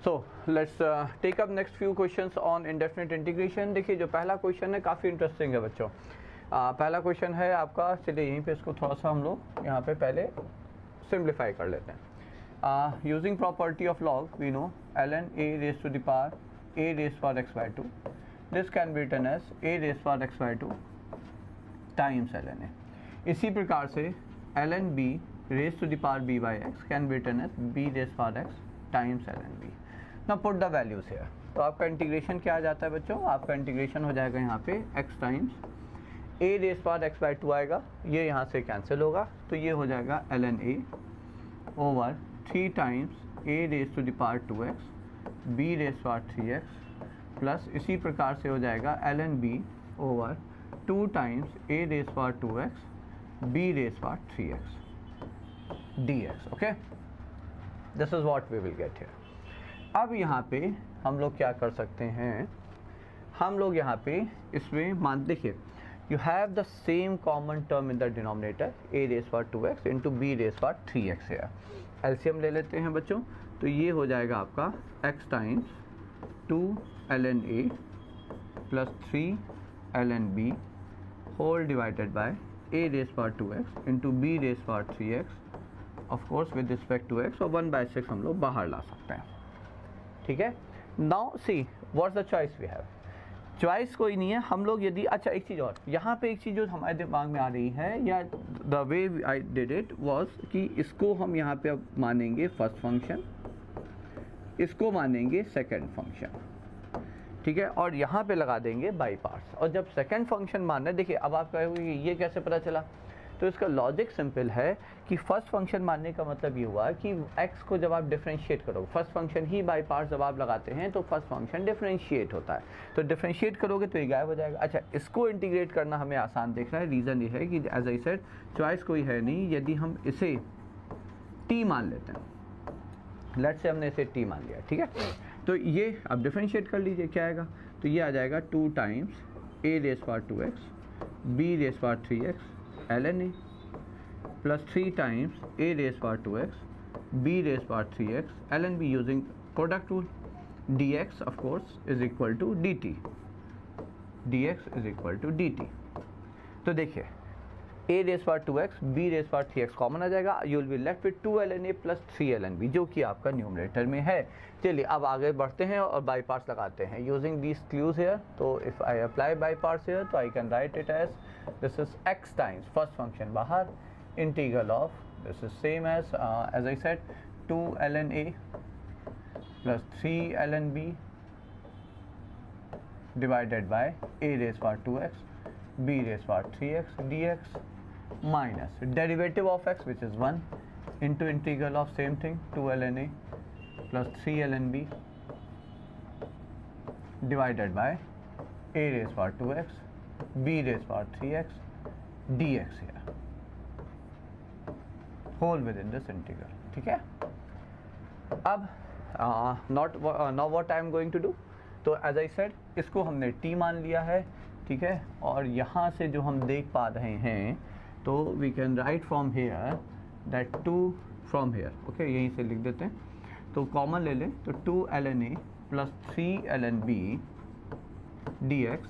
So let's take up next few questions on indefinite integration. देखिए जो पहला question है काफ़ी इंटरेस्टिंग है बच्चों। पहला क्वेश्चन है आपका, चलिए यहीं पे इसको थोड़ा सा हम लोग यहाँ पे पहले सिंप्लीफाई कर लेते हैं। Using property of log we know ln a raise to the power a raise power x by 2, this can be written as a raise power x by 2 times ln a। इसी प्रकार से ln b raise to the power b by x can be written as b raise power x times ln b। Now put the values here. तो आपका integration क्या आ जाता है बच्चों, आपका इंटीग्रेशन हो जाएगा यहाँ पे x times a raise power x by 2 आएगा, ये यहाँ से कैंसिल होगा, तो ये हो जाएगा ln a over 3 times a raise to the power 2x b raise power 3x plus इसी प्रकार से हो जाएगा ln b over 2 times a raise power 2x b raise power 3x dx। Okay, this is what we will get here. अब यहाँ पे हम लोग क्या कर सकते हैं, हम लोग यहाँ पे इसमें मान देखिए you have the same common term in the denominator a raised power 2x into b raised power 3x है। एलसीएम ले लेते हैं बच्चों, तो ये हो जाएगा आपका x times 2 ln a plus 3 ln b whole divided by a raised power 2x into b raised power 3x of course with respect to x, और 1/6 हम लोग बाहर ला सकते हैं। ठीक है, now see what's the choice we have. Choice कोई नहीं है, हम लोग यदि अच्छा एक चीज़ और यहाँ पे एक चीज़ जो हमारे दिमाग में आ रही है, या the way I did it was कि इसको हम यहाँ पे अब मानेंगे फर्स्ट फंक्शन, इसको मानेंगे सेकंड फंक्शन, ठीक है, और यहाँ पे लगा देंगे बाई पार्ट्स। और जब सेकंड फंक्शन मानना है, देखिए अब आप कहोगे ये कैसे पता चला, तो इसका लॉजिक सिंपल है कि फर्स्ट फंक्शन मानने का मतलब ये हुआ कि x को जब आप डिफरेंशिएट करोगे, first function he by parts जब आप लगाते हैं तो फर्स्ट फंक्शन डिफरेंशिएट होता है, तो डिफरेंशिएट करोगे तो ये गायब हो जाएगा। अच्छा, इसको इंटीग्रेट करना हमें आसान दिख रहा है, रीज़न ये है कि एज आई सेड चॉइस कोई है नहीं। यदि हम इसे t मान लेते हैं, लेट्स से हमने इसे t मान लिया, ठीक है, तो ये अब डिफरेंशिएट कर लीजिए क्या आएगा, तो ये आ जाएगा 2 times a raise power 2x b raise power 3x ln a plus 3 times a raise power 2x b raise power 3x ln b using product rule dx of course is equal to dt, dx is equal to dt। तो देखिए a raise power 2x b raise power 3x common आ जाएगा, you will be left with 2 ln a plus 3 ln b जो कि आपका numerator में है। चलिए अब आगे बढ़ते हैं और बाई पार्ट्स लगाते हैं यूजिंग दीज क्लूज हेयर। तो if I apply by parts here तो I can write it as this is x times first function बाहर integral of this is same as I said 2 ln a plus 3 ln b divided by a raise power 2x b raise power 3x dx minus derivative of x which is 1 into integral of same thing 2 ln a plus 3 ln b divided by a raised power 2x b raised power 3x dx here whole within this integral। ठीक है, अब now what I am going to do, तो as I said इसको हमने t मान लिया है, ठीक है, और यहाँ से जो हम देख पा रहे हैं तो we can write from here that 2 from here, okay, यहीं से लिख देते हैं, तो कॉमन ले लें, तो 2 ln a plus 3 ln b dx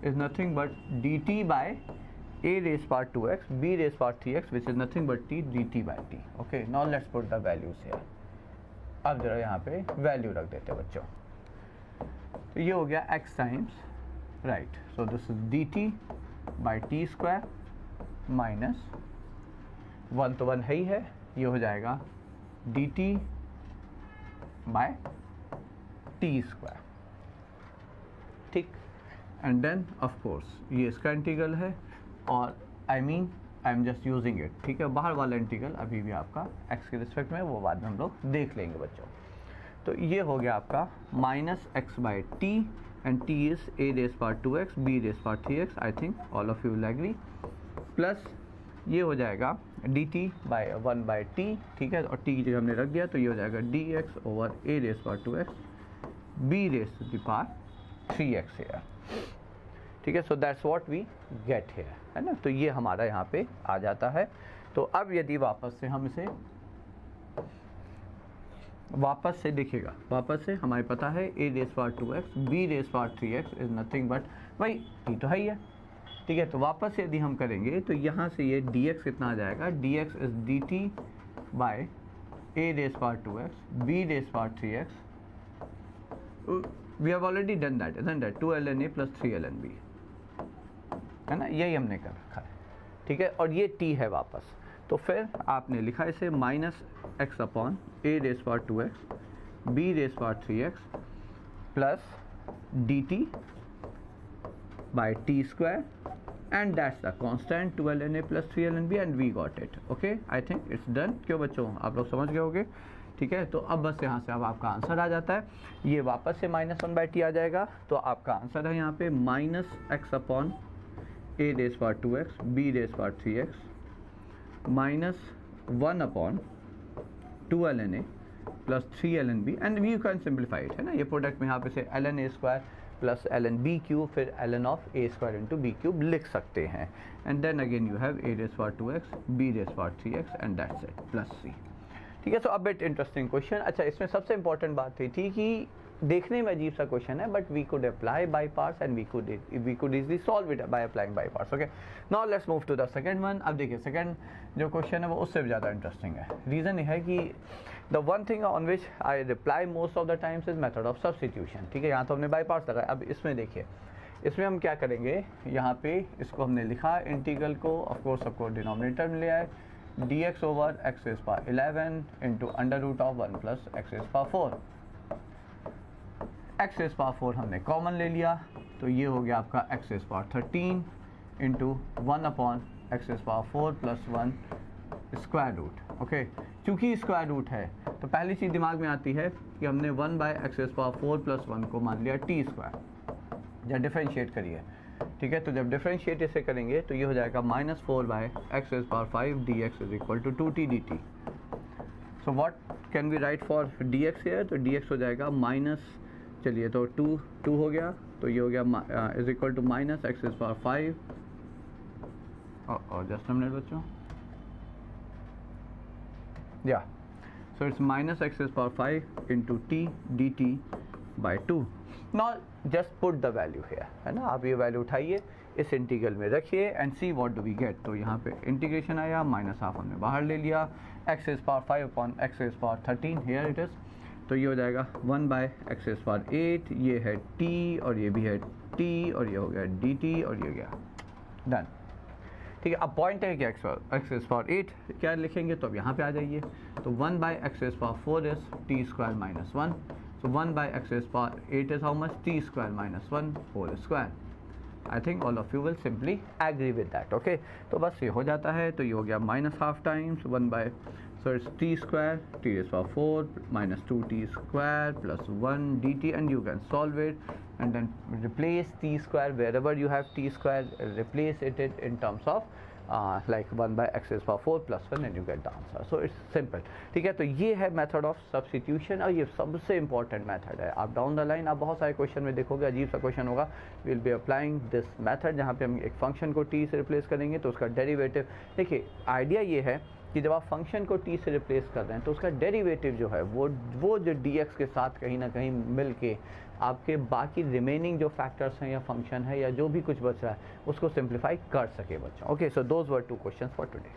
is nothing but dt by a raised power 2x b raised power 3x which is nothing but t dt by t। okay, now let's put the values here। अब जरा यहाँ पे value रख देते हैं बच्चों, तो ये हो गया x times right, so this is dt by T square minus 1 तो 1 है ही है, ये हो जाएगा dt बाय टी स्क्वायर, ठीक, एंड देन ऑफ कोर्स ये इसका इंटीग्रल है, और I am just using it, ठीक है, बाहर वाला इंटीग्रल अभी भी आपका x के रिस्पेक्ट में, वो बाद में हम लोग देख लेंगे बच्चों। तो ये हो गया आपका minus x by T and t is a raised power 2x b raised power 3x, I think all of you will agree, plus ये हो जाएगा dt बाय 1 बाई t, ठीक है, और t की जगह हमने रख दिया, तो ये हो जाएगा dx over a raised power 2x b raised to the power 3x here, ठीक है, so that's what we get here, है ना, तो ये हमारा यहाँ पे आ जाता है। तो अब यदि वापस से हम इसे वापस से देखिएगा, वापस से हमारे पता है a raise power 2x b raise power 3x is nothing but भाई t तो है ही है, ठीक है। तो वापस से यदि हम करेंगे तो यहाँ से ये dx कितना आ जाएगा, dx is dt by a raise power 2x b raise power 3x, we have already done that, isn't that, 2ln a plus 3ln b, है ना, यही हमने कर रखा है, ठीक है। और ये t है वापस, तो फिर आपने लिखा इसे minus x upon a raise power 2x b raise power 3x plus dt by t square and that's the constant 12na plus 3lnb and we got it. Okay, I think it's done. क्यों बच्चों, आप लोग समझ गए होंगे, ठीक है। तो अब बस यहाँ से अब आपका आंसर आ जाता है, ये वापस से -1/t आ जाएगा, तो आपका आंसर है यहाँ पे minus x upon a raise power 2x b raise power 3x minus 1 upon 2lna plus 3lnb and you can simplify it, है ना। ये प्रोडक्ट में यहाँ पे से ln a square plus ln b cube फिर ln of a square into b cube लिख सकते हैं, and then again you have a raise power 2x b raise power 3x and that's it plus c, ठीक है। सो अब it interesting question. अच्छा, इसमें सबसे इंपॉर्टेंट बात ये थी कि देखने में अजीब सा क्वेश्चन है, but we could apply by parts and we could easily solve it by applying by parts. Okay, now let's move to the second one. अब देखिए सेकंड जो क्वेश्चन है वो उससे भी ज़्यादा इंटरेस्टिंग है। रीज़न ये है कि the one thing on which I reply most of the times is method of substitution, ठीक है। यहाँ तो हमने बाय पार्ट्स लगाया, अब इसमें देखिए, इसमें हम क्या करेंगे, यहाँ पे इसको हमने लिखा इंटीग्रल को, ऑफकोर्स सबको डिनोमिनेटर में ले आए, dx over x raise power 11 into under root of 1 plus x raise power 4। x raise power 4 हमने कॉमन ले लिया, तो ये हो गया आपका x raise power 13 into 1 upon x raise power 4 plus 1 square root. Okay, चूँकि स्क्वायर रूट है तो पहली चीज़ दिमाग में आती है कि हमने 1 by x raise power 4 plus 1 को मान लिया टी स्क्वायर। जब डिफ्रेंशिएट करिए, ठीक है, तो जब डिफ्रेंशिएट इसे करेंगे तो ये हो जाएगा -4 by x raise power 5 dx is equal to 2t dt। So what can we write for dx here, तो dx हो जाएगा माइनस, चलिए तो 2 हो गया, तो ये हो गया is equal to minus x raise power 5 और जस्ट अ मिनट बच्चों, या so it's minus x raised power 5 into t dt by 2. Now just put the value here, है ना। आप ये वैल्यू उठाइए, इस इंटीग्रल में रखिए and see what do we get. तो यहाँ पे इंटीग्रेशन आया, माइनस हाफ हमने बाहर ले लिया, x raise power 5 upon x raise power 13 here it is, तो ये हो जाएगा 1 बाय x रेज़ पावर 8, ये है t और ये भी है t और ये हो गया dt और ये हो गया डन, ठीक है। अब पॉइंट है कि एक्स रेज़ पावर 8 क्या लिखेंगे, तो अब यहाँ पे आ जाइए, तो 1 by x raise power 4 is t square minus 1, so 1 by x raised power 8 is how much, t square minus 1 whole square. I think all of you will simply agree with that. Okay, तो बस ये हो जाता है, तो ये हो गया minus half times 1 by, so it's t square t raised power 4 minus 2t square plus 1 dt, and you can solve it and then replace t square wherever you have t square, replace it in terms of like 1 by x raised power 4 plus 1 and you get the answer. So it's simple, ठीक है। तो ये है method of substitution और ये सबसे important method है। आप डाउन द लाइन आप बहुत सारे क्वेश्चन में देखोगे अजीब सा क्वेश्चन होगा, will be applying this method, जहाँ पे हम एक फंक्शन को t से रिप्लेस करेंगे तो उसका डेरिवेटिव, देखिए आइडिया ये है कि जब आप फंक्शन को t से रिप्लेस कर रहे हैं तो उसका डेरिवेटिव जो है वो जो dx के साथ कहीं ना कहीं मिल के आपके बाकी रिमेनिंग जो फैक्टर्स हैं या फंक्शन है या जो भी कुछ बच रहा है उसको सिंप्लीफाई कर सके बच्चों। Okay, so those were 2 questions for today.